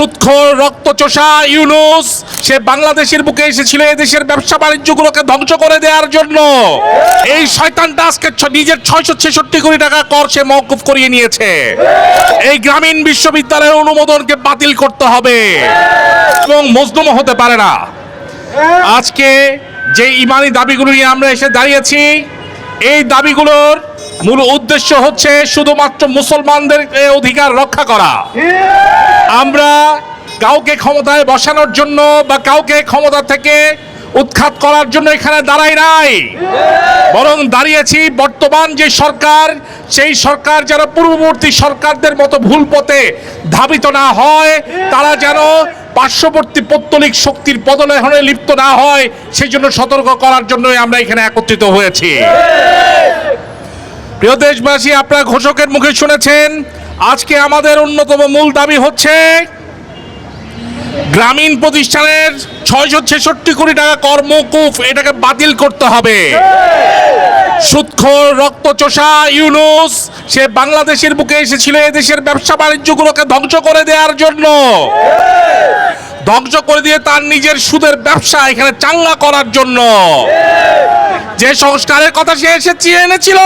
সুদখোর রক্তচোষা ইউনূস সে বাংলাদেশের বুকে এসেছিল এই দেশের ব্যবসা বাণিজ্যগুলোকে ধ্বংস করে দেওয়ার জন্য। এই শয়তানটা আজকে নিজের 666 কোটি টাকা কর সে মওকুফ করিয়ে নিয়েছে। এই গ্রামীণ বিশ্ববিদ্যালয়ের অনুমোদনকে বাতিল করতে হবে এবং মজলুম হতে পারে না। আজকে যে ইমানি দাবিগুলো নিয়ে আমরা এসে দাঁড়িয়েছি, এই দাবিগুলোর মূল উদ্দেশ্য হচ্ছে শুধুমাত্র মুসলমানদের অধিকার রক্ষা করা। আমরা কাউকে ক্ষমতায় বসানোর জন্য বা কাউকে ক্ষমতা থেকে উৎখাত করার জন্য এখানে দাঁড়াই নাই, বরং দাঁড়িয়েছি বর্তমান যে সরকার, সেই সরকার যেন পূর্ববর্তী সরকারদের মতো ভুল পথে ধাবিত না হয়, তারা যেন পার্শ্ববর্তী পৌত্তলিক শক্তির পদলেহনে লিপ্ত না হয়, সেই জন্য সতর্ক করার জন্যই আমরা এখানে একত্রিত হয়েছি। প্রিয় দেশবাসী, আপনারা ঘোষকের মুখে শুনেছেন, আজকে আমাদের অন্যতম মূল দাবি হচ্ছে গ্রামীণ প্রতিষ্ঠানের 666 কোটি টাকা কর মওকুফ, এটাকে বাতিল করতে হবে। সুদখোর রক্তচোষা ইউনূস সে বাংলাদেশের বুকে এসেছিল এই দেশের ব্যবসা বাণিজ্যগুলোকে ধ্বংস করে দেওয়ার জন্য, ধ্বংস করে দিয়ে তার নিজের সুদের ব্যবসা এখানে চাঙ্গা করার জন্য। যে সংস্কারের কথা সে এনেছিল,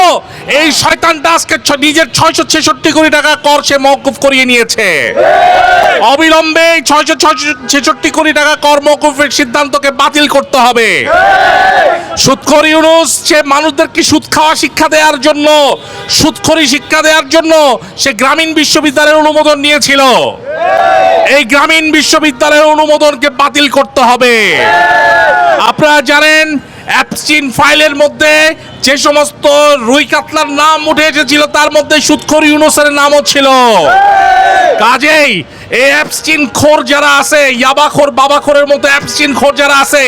এই শয়তানটা আজকে নিজের 666 কোটি টাকা কর সে মওকুফ করিয়ে নিয়েছে। অবিলম্বে 666 কোটি টাকা কর মওকুফের সিদ্ধান্তকে বাতিল করতে হবে। সুদখোর ইউনূস সে মানুষদেরকে সুদ খাওয়া শিক্ষা দেওয়ার জন্য, সুদখোরি শিক্ষা দেওয়ার জন্য সে গ্রামীণ বিশ্ববিদ্যালয়ের অনুমোদন নিয়েছিল। এই গ্রামীণ বিশ্ববিদ্যালয়ের অনুমোদনকে বাতিল করতে হবে। আপনারা জানেন, অ্যাপস্টিন ফাইলের মধ্যে যে সমস্ত রুই কাতলার নাম উঠে এসেছিল, তার মধ্যে সুদখোর ইউনূসের নামও ছিল। কাজেই এই অ্যাপস্টিন খোর যারা আছে, ইয়াবাখোর বাবাখোরের মতো অ্যাপস্টিন খোর যারা আছে,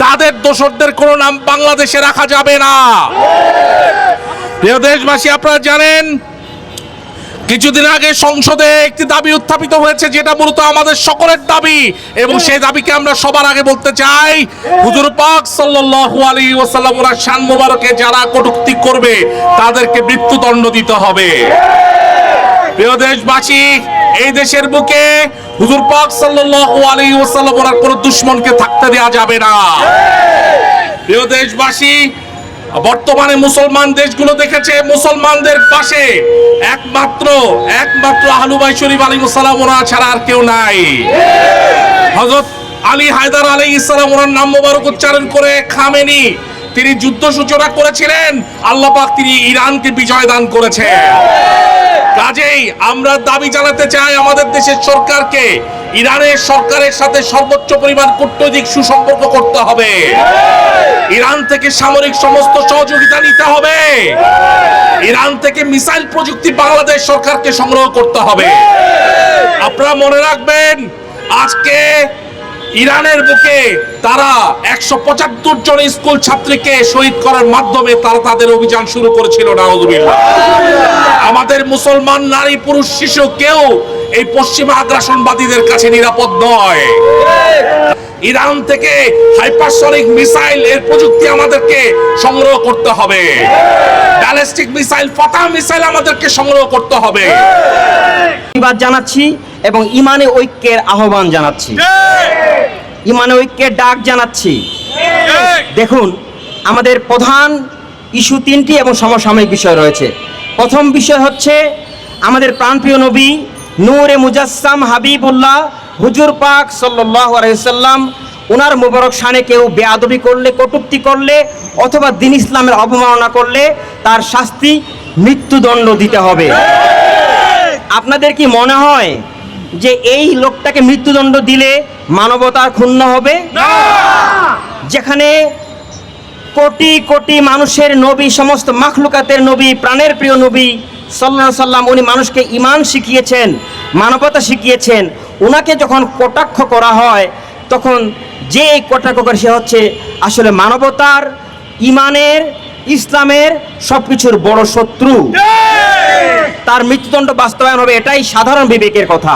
তাদের দোসরদের কোনো নাম বাংলাদেশে রাখা যাবে না। প্রিয় দেশবাসী, আপনারা জানেন, কিছুদিন আগে সংসদে একটি দাবি উত্থাপিত হয়েছে, যেটা মূলত আমাদের সকলের দাবি, এবং সেই দাবিকে আমরা সবার আগে বলতে চাই, হুজুর পাক সাল্লাল্লাহু আলাইহি ওয়াসাল্লাম ওনার শান মোবারকে যারা কটূক্তি করবে তাদেরকে মৃত্যুদণ্ড দিতে হবে। প্রিয় দেশবাসী, এই দেশের বুকে হুজুর পাক সাল্লাল্লাহু আলাইহি ওয়াসাল্লাম ওনার কোনো দুশমনকে থাকতে দেওয়া যাবে না। প্রিয় দেশবাসী, বর্তমানে মুসলমান দেশগুলো দেখেছে মুসলমানদের পাশে একমাত্র আহলু বাইত শরীফ আলাইহিস সালাম ওরা ছাড়া আর কেউ নাই। হযরত আলী হায়দার আলাইহিস সালাম ওনার নাম মোবারক উচ্চারণ করে খামেনি তিনি যুদ্ধ সূচনা করেছিলেন, আল্লাহ পাক তিনি ইরানকে বিজয় দান করেছেন। কাজেই আমরা দাবি জানাতে চাই আমাদের দেশের সরকারকে ইরানের সরকারের সাথে সর্বোচ্চ পরিমাণ কূটনৈতিক সুসম্পর্ক করতে হবে। ইরান থেকে সামরিক সমস্ত সহযোগিতা নিতে হবে। ইরান থেকে মিসাইল প্রযুক্তি বাংলাদেশ সরকারকে সংগ্রহ করতে হবে। আপনারা মনে রাখবেন, আজকে ইরানের বুকে তারা 175 জন স্কুল ছাত্রীকে শহীদ করার মাধ্যমে তারা তাদের অভিযান শুরু করেছিল। নাউযুবিল্লাহ। আমাদের মুসলমান নারী পুরুষ শিশু কেউ এই পশ্চিমা আগ্রাসনবাদীদের কাছে নিরাপদ নয়। ইরান থেকে হাইপারসনিক মিসাইল এর প্রযুক্তি আমাদেরকে সংগ্রহ করতে হবে। ব্যালিস্টিক মিসাইল, ফাতাহ মিসাইল আমাদেরকে সংগ্রহ করতে হবে। ধন্যবাদ জানাচ্ছি এবং ইমানে ঐক্যের আহ্বান জানাচ্ছি, ইমানে ঐক্যের ডাক জানাচ্ছি। দেখুন, আমাদের প্রধান ইস্যু 3টি এবং সমসাময়িক বিষয় রয়েছে। প্রথম বিষয় হচ্ছে আমাদের প্রাণপ্রিয় নবী নূরে মুজাসসাম হাবিবুল্লাহ হুজুর পাক সাল্লাল্লাহু আলাইহি ওয়াসাল্লাম ওনার মুবারক শানে কেউ বেয়াদবি করলে, কটূক্তি করলে অথবা দ্বীন ইসলামের অবমাননা করলে তার শাস্তি মৃত্যুদণ্ড দিতে হবে। আপনাদের কি মনে হয় যে এই লোকটাকে মৃত্যুদণ্ড দিলে মানবতা ক্ষুণ্ণ হবে? যেখানে কোটি কোটি মানুষের নবী, সমস্ত মাখলুকাতের নবী, প্রাণের প্রিয় নবী সাল্লাল্লাহু আলাইহি ওয়াসাল্লাম, উনি মানুষকে ঈমান শিখিয়েছেন, মানবতা শিখিয়েছেন, উনাকে যখন কটাক্ষ করা হয় তখন যে কটাক্ষ করে সে হচ্ছে আসলে মানবতার, ঈমানের, ইসলামের সবকিছুর বড় শত্রু। তার মৃত্যুদণ্ড বাস্তবায়ন হবে, এটাই সাধারণ বিবেকের কথা।